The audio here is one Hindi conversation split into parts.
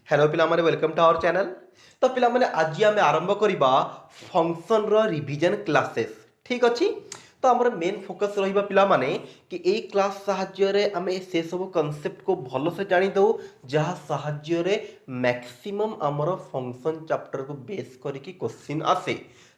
हेलो पिला माने वेलकम टू आवर चैनल। तो पिला माने आज आम आरंभ करबा फंक्शन रो रिवीजन क्लासेस। ठीक अछि। तो हमर मेन फोकस रहिबा पिला माने कि ए क्लास सहाय्य रे हमें से सब कांसेप्ट को भलो से जानि दो जहा सहाय्य रे मैक्सिमम हमर फंक्शन चैप्टर को बेस करके क्वेश्चन आसे,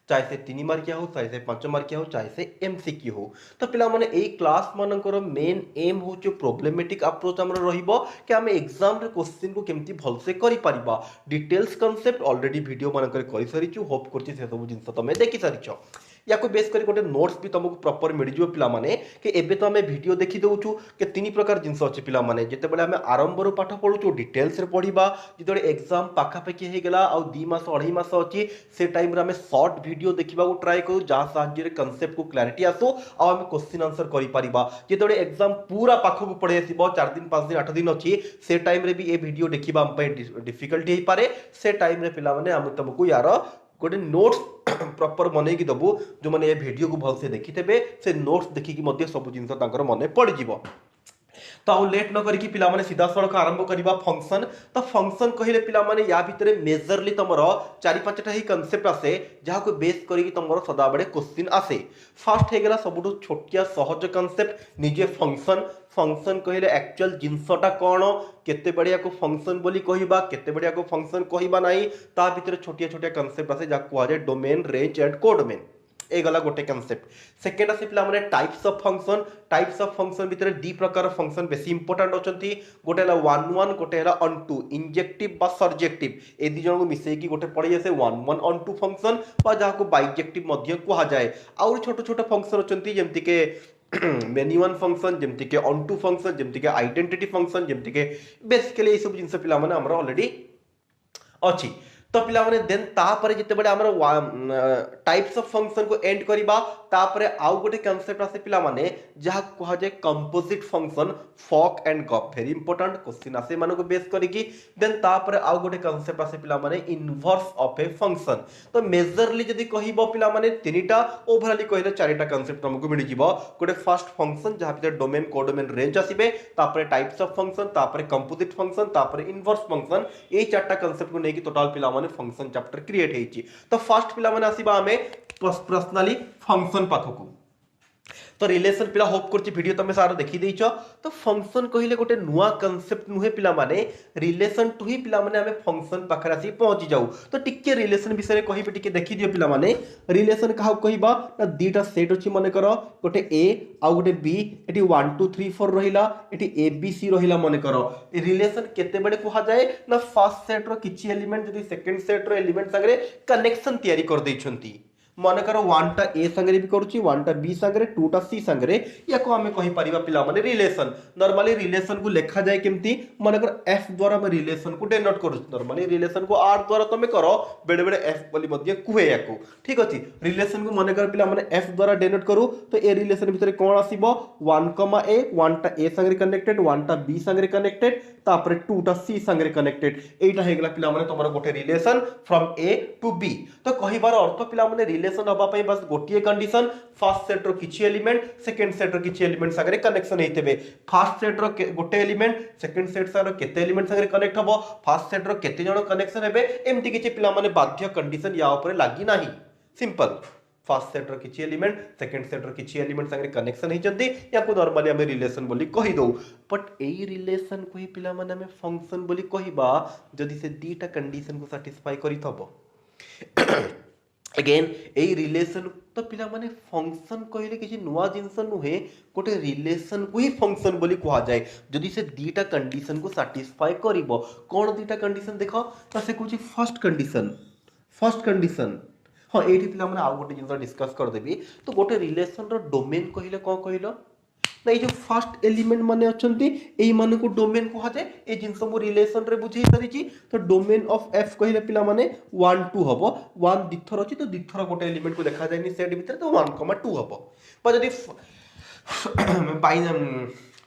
चाहे से 3 मार्किया हो, चाहे से 5 मार्किया हो, चाहे से एमसीक्यू हो। तो पिला माने ए क्लास मानकर मेन एम हो जो प्रॉब्लमेटिक अप्रोच हमर रहिबो कि हम एग्जाम रे क्वेश्चन को केमती भल से करि परिबा। डिटेल्स कांसेप्ट ऑलरेडी वीडियो मानकर करि सरिछु, होप करछि से सब जिंस तमे देखि सरिछो। या को बेस करी गोटे नोट्स भी तुमको प्रॉपर मिल जिवो पिला माने कि एबे तो हमें वीडियो देखि दउछु कि तीन प्रकार जिंस अछि पिला माने जेते बेले हमें आरंभ रो पाठ पढुछु डिटेल्स रे पढिबा, जेते एग्जाम पाखा पाखी हे गेला आ 2 मास अढ़ाई मास अछि से टाइम रे हमें शॉर्ट वीडियो देखिबा को ट्राई करू जा सहाय्य रे कांसेप्ट को क्लैरिटी आसो आ हमें क्वेश्चन आंसर करि परिबा। जेते एग्जाम पूरा पाखो को पढे आसीबो 4 दिन 5 दिन 8 दिन अछि से टाइम रे भी ए वीडियो देखिबा हम पे डिफिकल्टी हे पारे। से टाइम रे पिला माने हम तुमको यार गोटे नोट्स प्रॉपर बनै कि दबु जो माने ए वीडियो को भल से देखितेबे से नोट्स देखि कि मध्ये सब जिंस तांकर मने पड़ जिवो। तो आउ लेट न करिकी पिला माने सीधा सड़क आरंभ करिबा फंक्शन। तो फंक्शन कहिले पिला माने या भितरे मेजरली तमरो 4-5टा ही कांसेप्ट आसे जहा को बेस करिकी तमरो सदा बडे क्वेश्चन आसे। फर्स्ट हे गेला सबुठु छोटिया सहज कांसेप्ट निजे फंक्शन। फंक्शन कहिले एक्चुअल जिंसटा कोन, केते बडिया को फंक्शन बोली कहिबा, केते बडिया को फंक्शन कहिबा नाही, ता भितरे छोटिया छोटिया कांसेप्ट आसे जा को जाय डोमेन, रेंज एंड कोडोमेन। ए गला गोटे कांसेप्ट। सेकेंड आसे पिला माने types of function. Types of function भितर दी प्रकार फंक्शन बेसी इंपोर्टेंट अछंती। गोटे हला 1 1, गोटे हला ऑन टू, इंजेक्टिव बा सर्जेक्टिव। ए दी जण को मिसै की गोटे पड़ी आसे 1 1 ऑन टू फंक्शन बा जहा को बाइजेक्टिव मध्य कुहा जाय। और छोट छोट फंक्शन अछंती जेमति के मेनी वन फंक्शन, जेमति के ऑन टू फंक्शन, जेमति के आइडेंटिटी फंक्शन, जेमति के बेसिकली ए सब जिंस पिला माने हमरा ऑलरेडी अछि। तो पिला माने देन तापरे जिते बडे हमर टाइप्स ऑफ फंक्शन को एंड करिबा तापरे आउ गोटे कांसेप्ट आसे पिला माने जहा कहा जाय कंपोजिट फंक्शन, फॉक एंड गप। वेरी इंपोर्टेंट क्वेश्चन आसे माने को बेस करिकी। देन तापरे आउ गोटे कांसेप्ट आसे पिला माने इनवर्स ऑफ ए फंक्शन। तो मेजरली जदी कहिबो पिला माने तीनटा, ओवरऑली कहिले चारटा कांसेप्ट हमको मिल जिवो। गोटे फर्स्ट फंक्शन जहा भितर डोमेन, कोडोमेन, रेंज आसीबे, तापरे टाइप्स ऑफ फंक्शन, तापरे कंपोजिट फंक्शन, तापरे इनवर्स फंक्शन। ए चारटा कांसेप्ट को नेकी टोटल पिला माने फंक्शन चैप्टर क्रिएट हेची। तो फर्स्ट पिला माने आसीबा हमें पर्सनली फंक्शन पाखकू। तो रिलेशन पिला होप करछि वीडियो तमे सारा देखि देइछो। तो फंक्शन कहिले गोटे नुवा कांसेप्ट नुहे पिला माने, रिलेशन टू ही पिला माने हमें फंक्शन पाखरा आसी पहुंची जाऊ। तो टिके रिलेशन विषय रे कहिबे टिके देखि दियो पिला माने। रिलेशन काहा कहिबा ना दीटा सेट अछि माने करो गोटे ए आ गोटे बी, एटी 1 2 3 4 रहिला, एटी ए बी सी रहिला माने करो। रिलेशन केते बडे कुहा जाय ना फर्स्ट सेट रो किछि एलिमेंट जदी सेकंड सेट रो एलिमेंट संगे कनेक्शन तयारी कर दैछंती। मन कर 1 टा ए संगे भी करूची, 1 टा बी संगे, 2 टा सी संगे, या को हमें कहि परिबा पिला माने रिलेशन। नॉर्मली रिलेशन को लिखा जाए केमती मन कर एफ द्वारा हम रिलेशन को डिनोट करू। नॉर्मली रिलेशन को आर द्वारा तमे करो, बेडे बेडे एफ बोली मध्य कुहे याको। ठीक अछि। रिलेशन को मन कर पिला माने एफ द्वारा डिनोट करू। तो ए रिलेशन भितर कोन आसीबो 1 ए, 1 टा ए संगे कनेक्टेड, 1 टा बी संगे कनेक्टेड, तापरे 2 टा सी संगे कनेक्टेड। एटा हे गेला पिला माने तमरो गोटे relation from A to B. तो कहिबार अर्थ पिला माने रिलेशन हबा पई बस गोटिए कंडीशन, फर्स्ट सेट रो किछि एलिमेंट, सेकंड सेट रो किछि एलिमेंट संगे कनेक्शन हेतेबे। फर्स्ट सेट रो गोटे एलिमेंट, सेकंड सेट संगे केते एलिमेंट संगे कनेक्ट हबो, फर्स्ट सेट रो केते जण कनेक्शन हेबे, एमति किछि पिला माने बाध्य कंडीशन या ऊपर लागि नाही। सिंपल। फर्स्ट सेट रो किछि एलिमेंट, सेकंड सेट रो किछि एलिमेंट संगे कनेक्शन हेचंती या को नॉर्मली हमें रिलेशन बोली कहि दो। बट एई रिलेशन को ही पिला माने हमें फंक्शन बोली कहिबा जदी से दीटा कंडीशन को सैटिस्फाई करितबो। अगेन ए रिलेशन तो पिला माने फंक्शन कहले किछि नुवा जिंस नुहे, गोटे रिलेशन को ही फंक्शन बोली कहा जाए जदी से दीटा कंडीशन को सैटिस्फाई करिवो। कोन दीटा कंडीशन देखो तो से कुछ फर्स्ट कंडीशन, फर्स्ट कंडीशन हाँ एठी पिला माने आ गोटे जिंस डिस्कस कर देबी। तो गोटे रिलेशन रो डोमेन कहले कोन कहलो ना, जो फर्स्ट एलिमेंट माने अछंती एई माने को डोमेन कहा जाए। ए जिंस मो रिलेशन रे बुझेई सरिची। तो डोमेन ऑफ एफ कहले पिला माने 1 2 हबो। 1 दिथर अछि तो दिथर गोटे एलिमेंट को देखा जायनी सेट भीतर तो 1 2 हबो। पर जदी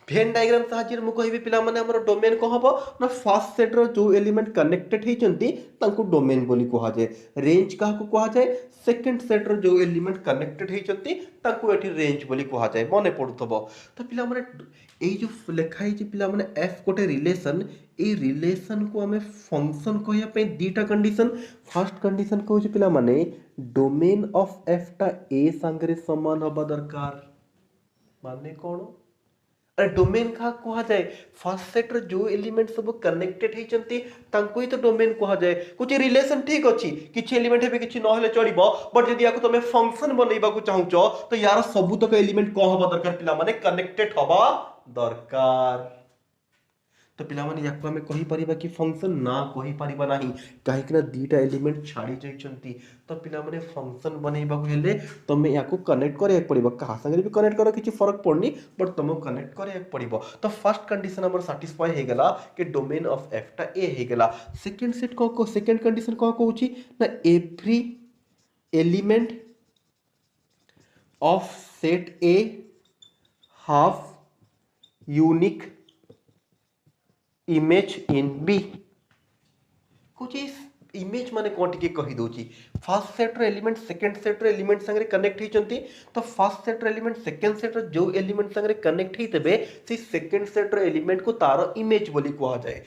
भेन डायग्राम साहाଯ୍य मु कहिबी पिला माने हमर डोमेन को हबो ना फर्स्ट सेट रो जो एलिमेंट कनेक्टेड हेचंती तांको डोमेन बोली कहा जाय। रेंज काहा को कहा जाय सेकंड सेट रो जो एलिमेंट कनेक्टेड हेचंती तांको एठी रेंज बोली कहा जाय मने पडुतबो। तो पिला माने एई जो लेखा हे पिला माने एफ कोटे रिलेशन ए रिलेशन को हमें फंक्शन कहया पे दीटा कंडीशन। फर्स्ट कंडीशन को पिला माने डोमेन ऑफ एफ टा ए संगरे समान हबा दरकार माने कोन अरे डोमेन का कहा जाए फर्स्ट सेट रो जो एलिमेंट सब कनेक्टेड हेचंती तांको ही तो डोमेन कहा जाए। कुछ रिलेशन ठीक अछि किछि एलिमेंट हेबे किछि न हेले चलिबो बट यदि याको तमे फंक्शन बनैबा को चाहूचो तो यार सब तक एलिमेंट को हबा दरकार पिला माने कनेक्टेड हबा दरकार। तो पिला माने याको हमें कहि परिबा कि फंक्शन ना कहि परिबा नाही काहे कि ना दीटा एलिमेंट छाडी जाइचंती। तो पिला माने फंक्शन बनैबा को हेले तमे याको कनेक्ट करे पड़िबो कहा संगे भी कनेक्ट करो किछि फरक पड़नी बट तुमको कनेक्ट करे पड़िबो। तो फर्स्ट कंडीशन हमर सैटिस्फाई हे गेला कि डोमेन ऑफ एफ टा ए हे गेला। सेकंड सेट को सेकंड कंडीशन को कहूची ना every element of set A has unique image in B कुछ इमेज माने कोन टिके कहि दोची फर्स्ट सेट रो एलिमेंट सेकंड सेट रो एलिमेंट संगे कनेक्ट हिचंती। तो फर्स्ट सेट रो एलिमेंट सेकंड सेट रो जो एलिमेंट संगे कनेक्ट हितबे से सेकंड सेट रो एलिमेंट को तारो इमेज बोली कहा जाए।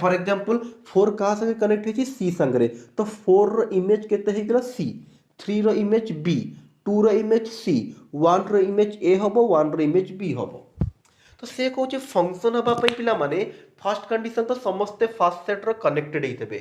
फॉर एग्जांपल 4 का संगे कनेक्ट हिची सी संगे तो 4 रो इमेज केते हे गेला सी 3 रो image B 2 row image C 1 row image A हबो 1 रो इमेज बी हबो। तो से कहूँ फंक्शन हवा पिला माने फर्स्ट कंडीशन तो समस्ते फर्स्ट सेट रो कनेक्टेड हितबे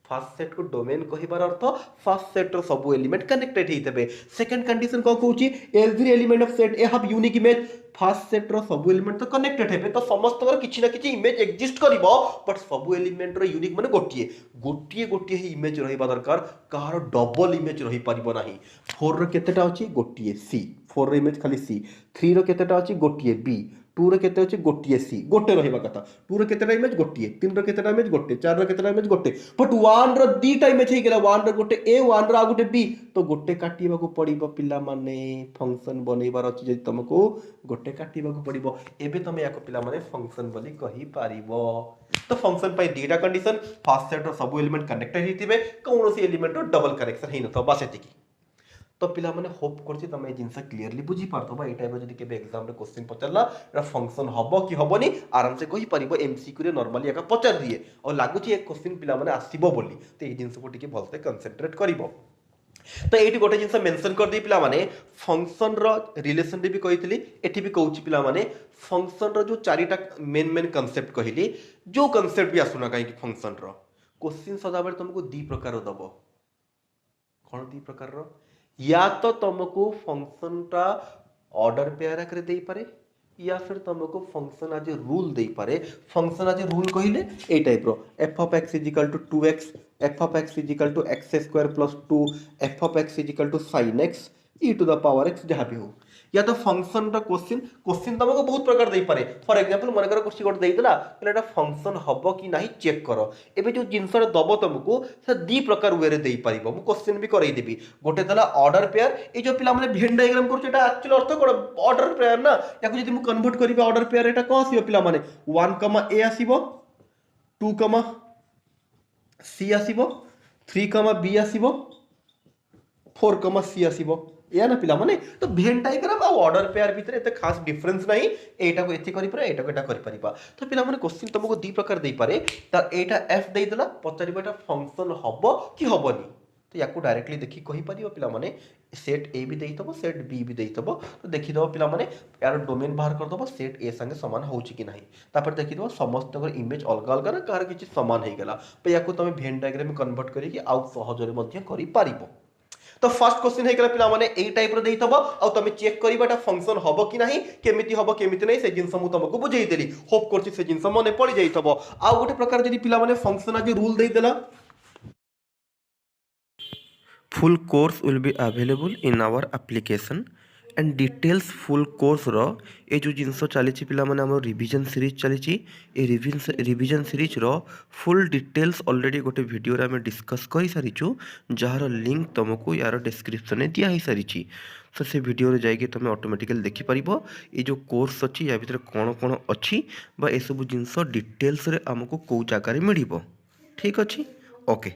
फर्स्ट सेट को डोमेन कहिबार अर्थ फर्स्ट सेट रो सब एलिमेंट कनेक्टेड हितबे। सेकंड कंडीशन को कहूची every element of set A have unique image first set रो सब एलिमेंट तो कनेक्टेड हेबे तो समस्त वर किछि ना किछि इमेज एग्जिस्ट करिवो बट सब एलिमेंट रो यूनिक माने गोटिए गोटिए गोटिए ही इमेज रहिबा दरकार कहारो डबल इमेज रहि परिबो नाही। 4 रो केतेटा अछि गोटिए सी 4 रो इमेज खाली सी 3 रो केतेटा अछि गोटिए बी 2 रो केते अछि गोटिए सी गोटे रहिबा कथा 2 रो केतेटा इमेज गोटिए 3 रो केतेटा इमेज गोटे 4 रो केतेटा इमेज गोटे बट 1 रो दीटा इमेज हे गेला 1 रो गोटे ए 1 रो आ गोटे बी तो गोटे काटिबा को पड़िबो पिला माने फंक्शन बनैबार अछि जे तुमको गोटे काटिबा को पड़िबो एबे तुम याको पिला माने फंक्शन बोली कहि पारिबो। तो फंक्शन पय दीटा कंडीशन फर्स्ट सेट रो सब एलिमेंट कनेक्टेड हितिबे कोनोसी एलिमेंट रो डबल कनेक्शन हेइ न तो बस एतिकी। तो पिला माने होप करछि तमे जिनसा क्लियरली बुझी पारतो बा ए टाइप जदी केबे एग्जाम रे क्वेश्चन पचरला एरा फंक्शन हबो कि हबोनी आराम से कहि परिबो एमसीक्यू रे नॉर्मली एका पचर दिए और लागुछि एक क्वेश्चन पिला माने आसीबो बोली तो ए जिनस को टिके भलसे कंसंट्रेट करिवो। तो एठी गोटे जिनस मेंशन कर दे पिला माने फंक्शन रो रिलेशन रे भी कहितली एठी भी कहउछि पिला माने फंक्शन रो जो चारिटा मेन कांसेप्ट कहिली जो कांसेप्ट भी आसुना काई फंक्शन रो क्वेश्चन सदाबे तुमको दी प्रकार दबो कोन दी प्रकार रो या तो तुमको फंक्शन टा ऑर्डर पेयर आकर दे पारे या फिर तुमको फंक्शन आज रूल दे पारे। फंक्शन आज रूल कहिले ए टाइप रो f of x = 2x f of x = x² + 2 f of x = sin x e to the power x जहाँ भी हो या तो फंक्शन रा क्वेश्चन तुमको बहुत प्रकार दे पारे। फॉर एग्जांपल मन कर क्वेश्चन गोटे देइदला एटा फंक्शन हबो कि नाही चेक करो एबे जो जिंस रे दबो तुमको से दी प्रकार वे रे देई परिबो मु क्वेश्चन भी करई देबी गोटे दला ऑर्डर पेयर ए जो पिला माने भेन डायग्राम करछ एटा एक्चुअली अर्थ कोन ऑर्डर पेयर ना याको जदी मु कन्वर्ट करिबा ऑर्डर पेयर एटा कोन आसीबो पिला माने 1, a आसीबो 2, c आसीबो 3, b आसीबो 4, c आसीबो या ना पिला माने तो भेन डायग्राम आ ऑर्डर पेयर भीतर एते खास डिफरेंस नाही एटा को एथि करि परे एटा को एटा करि परिबा। तो पिला माने क्वेश्चन तुमको दी प्रकार देई पारे त एटा f देई देला पचारिबा एटा फंक्शन हबो कि हबोनी तो याको डायरेक्टली देखि कहि परिबो पिला माने सेट a भी देई तबो सेट b भी देई तबो तो देखि दबो पिला माने यार डोमेन बाहर कर दबो सेट a संगे समान होउची कि नाही तापर देखि दबो समस्त कर इमेज अलग अलग ना कार किछि समान हे गेला तो याको तमे भेन डायग्राम में कन्वर्ट करि कि आउ सहजरे मध्य करि पारिबो। तो फर्स्ट क्वेश्चन हे गेला पिला माने ए टाइप रो देई तबो आ तमे चेक करिबाटा फंक्शन हबो कि नाही केमिति हबो केमिति नै से जिंस मु तुमको बुझेई देली होप करछि से जिंस मने पड़ी जाई तबो। आ गोटे प्रकार जदी पिला माने फंक्शन आज रूल देई देला Full course will be available in our application. And details full course रो ये जो जिनस चली पाने आम रिविजन सीरीज चली रिविजन सीरीज रो फुल डिटेल्स ऑलरेडी गोटे वीडियो आम डिस्कस कर सारीचु जार लिंक तुमको यार डिस्क्रिप्शन में दिया सारी तो से वीडियो जाइए तुम ऑटोमेटिकली देखिपर ये जो कोर्स अच्छी या भीतर कौन कौन अच्छी बा ये सब जिनस डिटेल्स आमको कौ जगार मिल ठीक अच्छे ओके।